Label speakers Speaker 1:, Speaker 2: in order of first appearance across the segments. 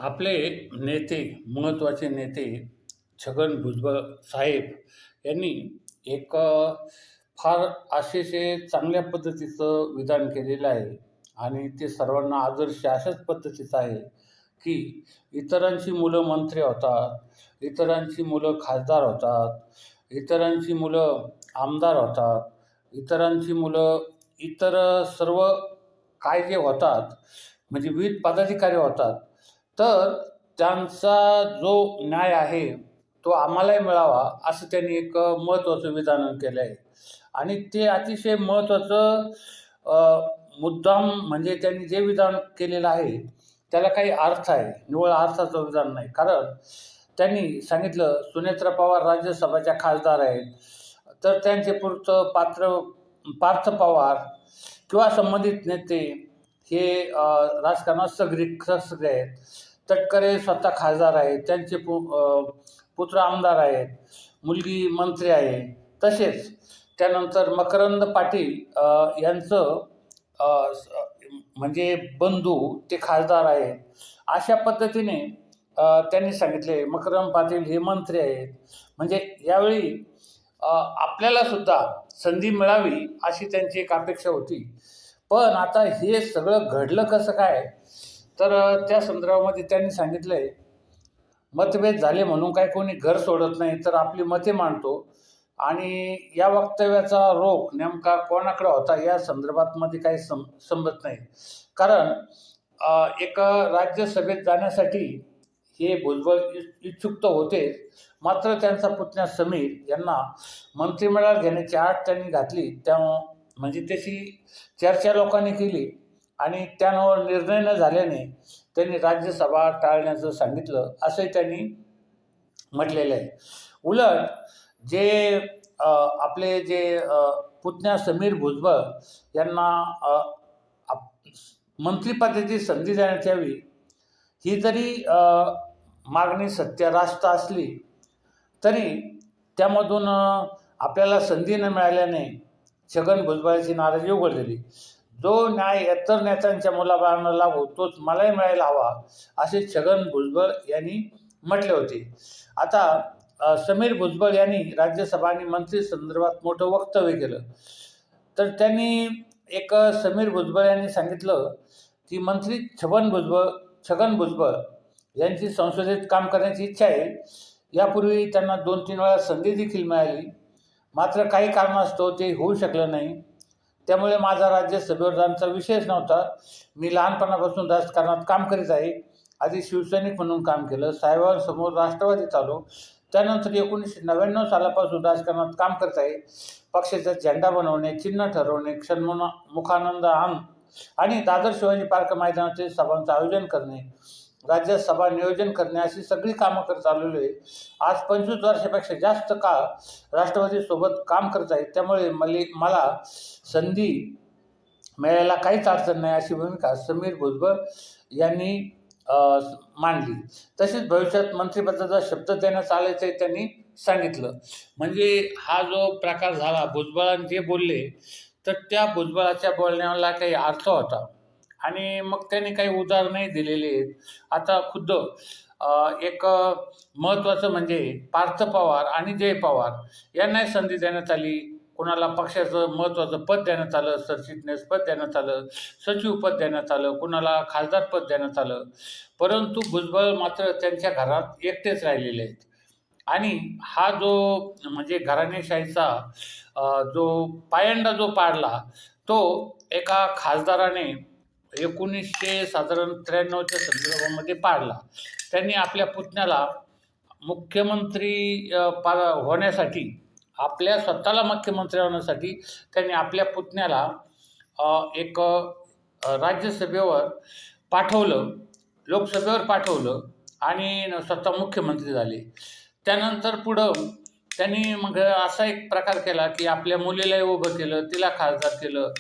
Speaker 1: आपले नेते, महत्त्वाचे नेते छगन भुजबळ साहेब यांनी एक फार अतिशय चांगल्या पद्धतीचं विधान केलेलं आहे आणि ते सर्वांना आदर्श अशाच पद्धतीचं आहे की इतरांची मुलं मंत्री होतात, इतरांची मुलं खासदार होतात, इतरांची मुलं आमदार होतात, इतरांची मुलं इतर सर्व काय जे होतात म्हणजे विविध पदाधिकारी होतात. तर त्यांचा जो न्याय आहे तो आम्हालाही मिळावा असं त्यांनी एक महत्त्वाचं विधान केलं आहे आणि ते अतिशय महत्त्वाचं मुद्दाम म्हणजे त्यांनी जे विधान केलेलं आहे त्याला काही अर्थ आहे, निव्वळ अर्थाचं विधान नाही. कारण त्यांनी सांगितलं सुनेत्रा पवार राज्यसभाच्या खासदार आहेत, तर त्यांचे पुढचं पात्र पार्थ पवार किंवा संबंधित नेते हे राजकारणात सगळे आहेत. तटकरे स्वतः खासदार आहेत, त्यांचे पुत्र आमदार आहेत, मुलगी मंत्री आहे. तसेच त्यानंतर मकरंद पाटील यांचं म्हणजे बंधू ते खासदार आहेत. अशा पद्धतीने त्यांनी सांगितले मकरंद पाटील हे मंत्री आहेत. म्हणजे यावेळी आपल्यालासुद्धा संधी मिळावी अशी त्यांची एक अपेक्षा होती. पण आता हे सगळं घडलं कसं काय? तर त्या संदर्भामध्ये त्यांनी सांगितलं आहे, मतभेद झाले म्हणून काय कोणी घर सोडत नाही, तर आपली मते मांडतो आणि या वक्तव्याचा रोख नेमका कोणाकडे होता या संदर्भात काही समजत नाही. कारण एक राज्यसभेत जाण्यासाठी हे भुजबळ इच्छुक तर होतेच, मात्र त्यांचा पुतण्या समीर यांना मंत्रिमंडळात घेण्याची आट त्यांनी घातली. म्हणजे त्याची चर्चा लोकांनी केली आणि त्यावर निर्णय न झाल्याने त्यांनी राज्यसभा टाळण्याचं सांगितलं असंही त्यांनी म्हटलेलं आहे. उलट जे आपले जे पुतण्या समीर भुजबळ यांना मंत्रिपदाची संधी देण्यात यावी ही जरी मागणी सत्यारास्त असली तरी त्यामधून आपल्याला संधी न मिळाल्याने छगन भुजबळाची नाराजी उघडलेली. जो न्याय इतर नेत्यांच्या मुलाबाळांना लागू तोच मलाही मिळायला हवा असे छगन भुजबळ यांनी म्हटले होते. आता समीर भुजबळ यांनी राज्यसभा आणि मंत्री संदर्भात मोठं वक्तव्य केलं. तर त्यांनी एक समीर भुजबळ यांनी सांगितलं की मंत्री छगन भुजबळ यांची संसदेत काम करण्याची इच्छा आहे. यापूर्वी त्यांना 2-3 वेळा संधी देखील मिळाली, मात्र काही कारणास्तव ते होऊ शकलं नाही. त्यामुळे माझा राज्यसभेवर जाण्याचा विषयच नव्हता. मी लहानपणापासून राजकारणात काम करीत आहे. आधी शिवसैनिक म्हणून काम केलं, साहेबांसमोर राष्ट्रवादीत आलो. त्यानंतर 1999 सालापासून राजकारणात काम करत आहे. पक्षाचा झेंडा बनवणे, चिन्ह ठरवणे, मुखानंद आणि दादर शिवाजी पार्क मैदानातील सभांचं आयोजन करणे, राज्यात सभा नियोजन करणे अशी सगळी कामं करत आलेलो आहे. आज 25 वर्षापेक्षा जास्त काळ राष्ट्रवादीसोबत काम करत आहे. त्यामुळे मला संधी मिळायला काहीच अडचण नाही अशी भूमिका समीर भुजबळ यांनी मांडली. तसेच भविष्यात मंत्रिपदाचा शब्द देण्यात आल्याचे त्यांनी सांगितलं. म्हणजे हा जो प्रकार झाला, भुजबळांनी जे बोलले तर त्या भुजबळाच्या बोलण्याला काही अर्थ होता आणि मग त्यांनी काही उदाहरणंही दिलेली आहेत. आता खुद्द एक महत्त्वाचं म्हणजे पार्थ पवार आणि जय पवार यांनाही संधी देण्यात आली. कुणाला पक्षाचं महत्त्वाचं पद देण्यात आलं, सरचिटणीस पद देण्यात आलं, सचिव पद देण्यात आलं, कुणाला खासदार पद देण्यात आलं. परंतु भुजबळ मात्र त्यांच्या घरात एकटेच राहिलेले आहेत आणि हा जो म्हणजे घराणेशाहीचा जो पायंडा जो पाडला तो एका खासदाराने 1993च्या संदर्भामध्ये पाडला. त्यांनी आपल्या पुतण्याला मुख्यमंत्री होण्यासाठी, आपल्या स्वतःला मुख्यमंत्री होण्यासाठी त्यांनी आपल्या पुतण्याला एक राज्यसभेवर पाठवलं, लोकसभेवर पाठवलं आणि स्वतः मुख्यमंत्री झाले. त्यानंतर पुढं त्यांनी मग असा एक प्रकार केला की आपल्या मुलीलाही उभं केलं, तिला खासदार केलं.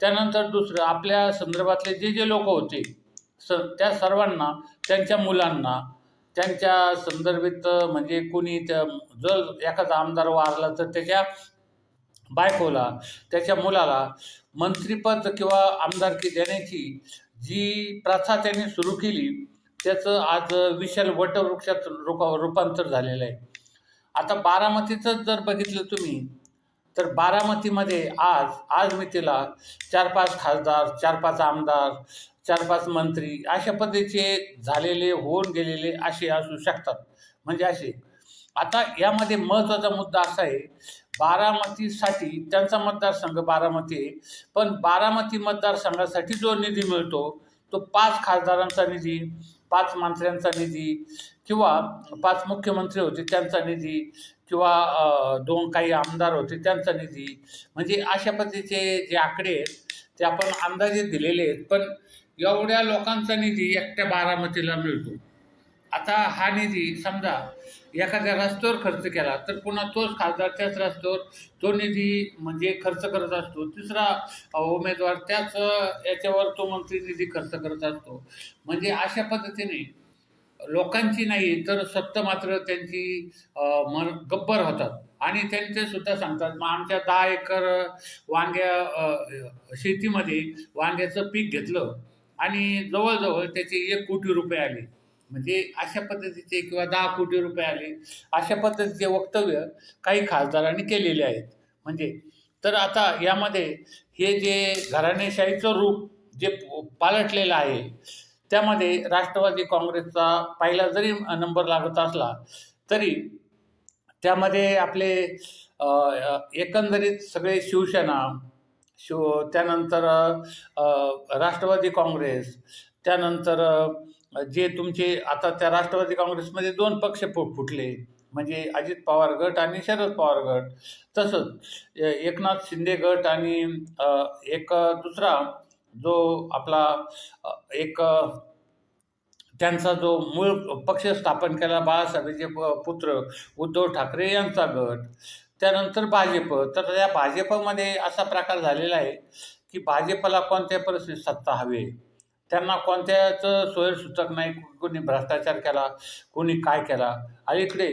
Speaker 1: त्यानंतर दुसरं आपल्या संदर्भातले जे लोक होते त्या सर्वांना, त्यांच्या मुलांना, त्यांच्या संदर्भित म्हणजे कोणी जर एखादा आमदार वारला तर त्याच्या बायकोला, त्याच्या मुलाला मंत्रिपद किंवा आमदारकी देण्याची जी प्रथा त्यांनी सुरू केली त्याचं आज विशाल वटवृक्षात रूपांतर झालेलं आहे. आता बारामतीचं जर बघितलं तुम्ही, तर बारामतीमध्ये आज मितीला 4-5 खासदार, 4-5 आमदार, 4-5 मंत्री अशा पद्धतीचे झालेले, होऊन गेलेले असे असू शकतात. म्हणजे असे. आता यामध्ये महत्त्वाचा मुद्दा असा आहे, बारामतीसाठी त्यांचा मतदारसंघ बारामती आहे, पण बारामती मतदारसंघासाठी जो निधी मिळतो, तो 5 खासदारांचा निधी, 5 मंत्र्यांचा निधी किंवा 5 मुख्यमंत्री होते त्यांचा निधी किंवा 2 काही आमदार होते त्यांचा निधी, म्हणजे अशा पद्धतीचे जे आकडे आहेत ते आपण अंदाजे दिलेले आहेत. पण एवढ्या लोकांचा निधी एकट्या बारामतीला मिळतो. आता हा निधी समजा एखाद्या रस्त्यावर खर्च केला तर पुन्हा तोच खासदार त्याच रस्त्यावर तो निधी म्हणजे खर्च करत असतो. तिसरा उमेदवार त्याच याच्यावर तो मंत्री निधी खर्च करत असतो. म्हणजे अशा पद्धतीने लोकांची नाही तर सत्ता मात्र त्यांची गब्बर होतात आणि त्यांचे सुद्धा सांगतात, मग आमच्या 10 एकर शेतीमध्ये वांग्याचं पीक घेतलं आणि जवळजवळ त्याचे 1 कोटी रुपये आले. म्हणजे अशा पद्धतीचे किंवा 10 कोटी रुपये आले, अशा पद्धतीचे वक्तव्य काही खासदारांनी केलेले आहेत. म्हणजे तर आता यामध्ये हे जे घराणेशाहीचं रूप जे पालटलेलं आहे, त्यामध्ये राष्ट्रवादी काँग्रेसचा पहिला जरी नंबर लागत असला तरी त्यामध्ये आपले एकंदरीत सगळे शिवसेना, त्यानंतर राष्ट्रवादी काँग्रेस, त्यानंतर जे तुमचे आता त्या राष्ट्रवादी काँग्रेसमध्ये 2 पक्ष फुटले, म्हणजे अजित पवार गट आणि शरद पवार गट. तसंच एकनाथ शिंदे गट आणि एक दुसरा जो आपला एक त्यांचा जो मूळ पक्ष स्थापन केला बाळासाहेबांचे पुत्र उद्धव ठाकरे यांचा गट, त्यानंतर भाजप. तर या भाजपमध्ये असा प्रकार झालेला आहे की भाजपला कोणत्या परिस्थितीत सत्ता हवी, त्यांना कोणत्याच सोयीसुचक नाही. कोणी भ्रष्टाचार केला, कोणी काय केला. अलीकडे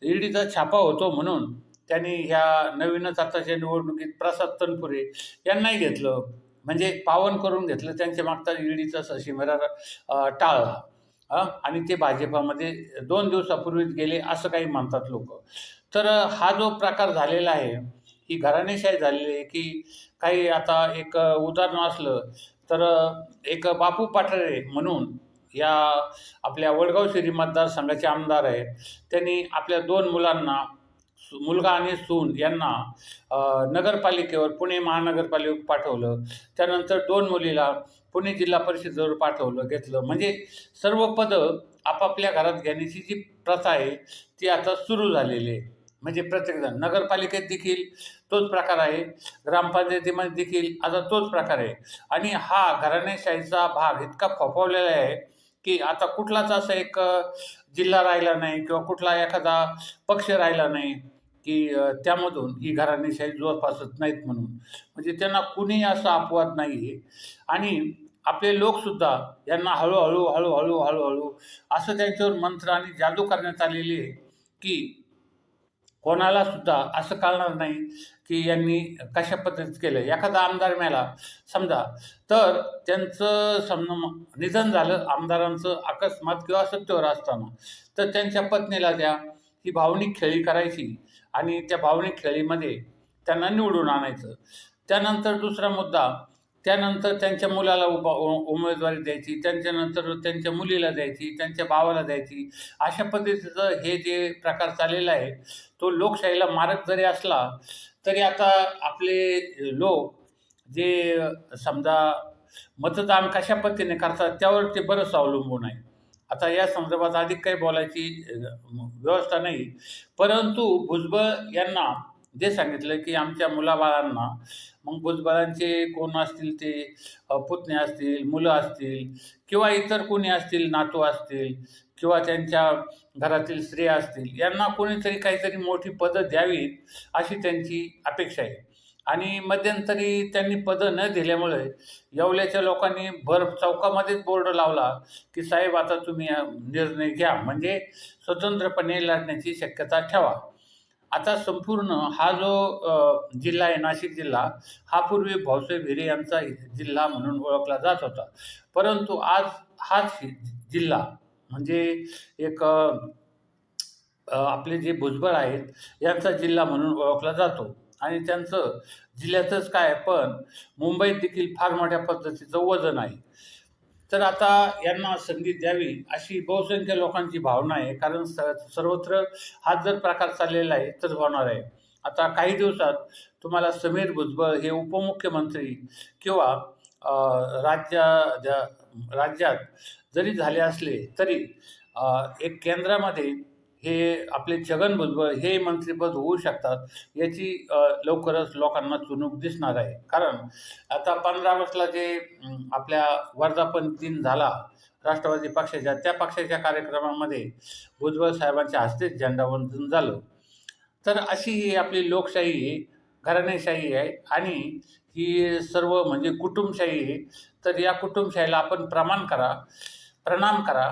Speaker 1: ईडीचा छापा होतो म्हणून त्यांनी ह्या नवीनच आताच्या निवडणुकीत प्रसाद तनपुरे यांनाही घेतलं, म्हणजे पावन करून घेतलं. त्यांच्या मागचा ईडीचा सशिमरा टाळला आणि ते भाजपामध्ये 2 दिवसापूर्वीच गेले असं काही म्हणतात लोक. तर हा जो प्रकार झालेला आहे, ही घराणेशाही झालेली आहे की काही. आता एक उदाहरण असलं तर एक बापू पाठारे म्हणून या आपल्या वडगाव शिरी मतदारसंघाचे आमदार आहेत. त्यांनी आपल्या 2 मुलांना, मुलगा आणि सून यांना नगरपालिकेवर, पुणे महानगरपालिकेवर पाठवलं. त्यानंतर 2 मुलीला पुणे जिल्हा परिषदेवर घेतलं. म्हणजे सर्व पदं आपापल्या घरात घेण्याची जी प्रथा आहे ती आता सुरू झालेली आहे. म्हणजे प्रत्येकजण, नगरपालिकेत देखील तोच प्रकार आहे, ग्रामपंचायतीमध्ये देखील आता तोच प्रकार आहे. आणि हा घराणेशाहीचा भाग इतका फोफावलेला आहे की आता कुठलाच असा एक जिल्हा राहिला नाही किंवा कुठला एखादा पक्ष राहिला नाही की त्यामधून ही घराणेशाही जोपासत नाहीत म्हणून. म्हणजे त्यांना कुणीही असा अपवाद नाही आहे. आणि आपले लोकसुद्धा यांना हळूहळू असं त्यांच्यावर मंत्र आणि जादू करण्यात आलेली आहे की कोणाला सुद्धा असं कळणार नाही की यांनी कशा पद्धतीत केलं. एखादा आमदार मेला समजा, तर त्यांचं निधन झालं आमदारांचं अकस्मात किंवा सत्तेवर असताना, तर त्यांच्या पत्नीला ही भावनिक खेळी करायची आणि त्या भावनिक खेळीमध्ये त्यांना निवडून आणायचं. त्यानंतर दुसरा मुद्दा, त्यानंतर त्यांच्या मुलाला उमेदवारी द्यायची, त्यांच्यानंतर त्यांच्या मुलीला द्यायची, त्यांच्या भावाला द्यायची. अशा पद्धतीचं हे जे प्रकार चाललेला आहे तो लोकशाहीला मारक जरी असला तरी आता आपले लोक जे समजा मतदान कशा पद्धतीने करतात त्यावर ते बरंच अवलंबून आहे. आता या संदर्भात अधिक काही बोलायची व्यवस्था नाही, परंतु भुजबळ यांना जे सांगितलं की आमच्या मुलाबाळांना, मग भुजबळांचे कोण असतील ते पुतणे असतील, मुलं असतील किंवा इतर कोणी असतील, नातू असतील किंवा त्यांच्या घरातील स्त्रिया असतील, यांना कोणीतरी काहीतरी मोठी पदं द्यावीत अशी त्यांची अपेक्षा आहे. आणि मध्यंतरी त्यांनी पदं न दिल्यामुळे येवल्याच्या लोकांनी भर चौकामध्येच बोर्ड लावला की साहेब आता तुम्ही निर्णय घ्या, म्हणजे स्वतंत्रपणे लढण्याची शक्यता ठेवा. आता संपूर्ण हा जो जिल्हा आहे, नाशिक जिल्हा, हा पूर्वी भाऊसाहेब हिरे यांचा जिल्हा म्हणून ओळखला जात होता. परंतु आज हाच जिल्हा म्हणजे एक आपले जे भुजबळ आहेत यांचा जिल्हा म्हणून ओळखला जातो आणि त्यांचं जिल्ह्यातच काय पण मुंबईत देखील फार मोठ्या पद्धतीचं वजन आहे. तर आता यांना संधी द्यावी अशी बहुसंख्य लोकांची भावना आहे. कारण सर्वत्र हाच जर प्रकार चाललेला आहे तर होणार आहे. आता काही दिवसात तुम्हाला समीर भुजबळ हे उपमुख्यमंत्री किंवा अ, राज्या ज्या राज्यात जरी झाले असले तरी एक केंद्रामध्ये हे आपले छगन भुजबळ हे मंत्रिपद होऊ शकतात याची लवकरच लोकांना चुणूक दिसणार आहे. कारण आता 15 ऑगस्टला जे आपल्या वर्धापन दिन झाला राष्ट्रवादी पक्षाच्या, त्या पक्षाच्या कार्यक्रमामध्ये भुजबळ साहेबांच्या हस्तेच झेंडावंदन झालं. तर अशी ही आपली लोकशाही आहे, घराणेशाही आहे आणि ही सर्व म्हणजे कुटुंबशाही आहे. तर या कुटुंबशाहीला आपण प्रणाम करा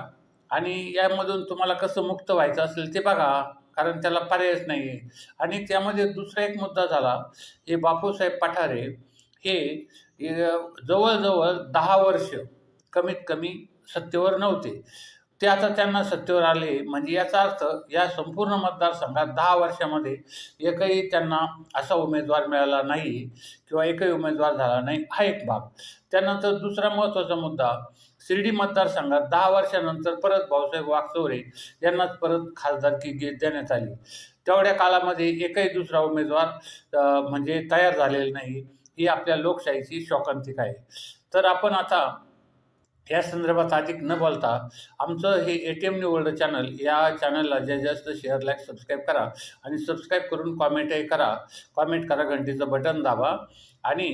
Speaker 1: आणि यामधून तुम्हाला कसं मुक्त व्हायचं असेल ते बघा, कारण त्याला पर्यायच नाही आहे. आणि त्यामध्ये दुसरा एक मुद्दा झाला, हे बापूसाहेब पठारे हे जवळ-जवळ 10 वर्ष कमीत कमी सत्तेवर नव्हते. ते आता त्यांना सत्तेवर आले म्हणजे याचा अर्थ या संपूर्ण मतदारसंघात 10 वर्षामध्ये एकही त्यांना असा उमेदवार मिळाला नाही किंवा एकही उमेदवार झाला नाही, हा एक भाग. त्यानंतर दुसरा महत्त्वाचा मुद्दा, शिर्डी मतदारसंघात 10 वर्षानंतर परत भाऊसाहेब वाकचौरे यांनाच परत खासदारकी देण्यात आली. तेवढ्या काळामध्ये एकही दुसरा उमेदवार म्हणजे तयार झालेला नाही. ही आपल्या लोकशाहीची शोकांतिका आहे. तर आपण आता या संदर्भात अधिक न बोलता आमचं हे ATM न्यू वर्ल्ड चॅनल, या चॅनलला जास्त शेअर, लाईक, सबस्क्राईब करा आणि सबस्क्राईब करून कॉमेंटही करा. कॉमेंट करा, घंटीचं बटन दाबा आणि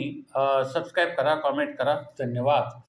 Speaker 1: सबस्क्राईब करा, कॉमेंट करा. धन्यवाद.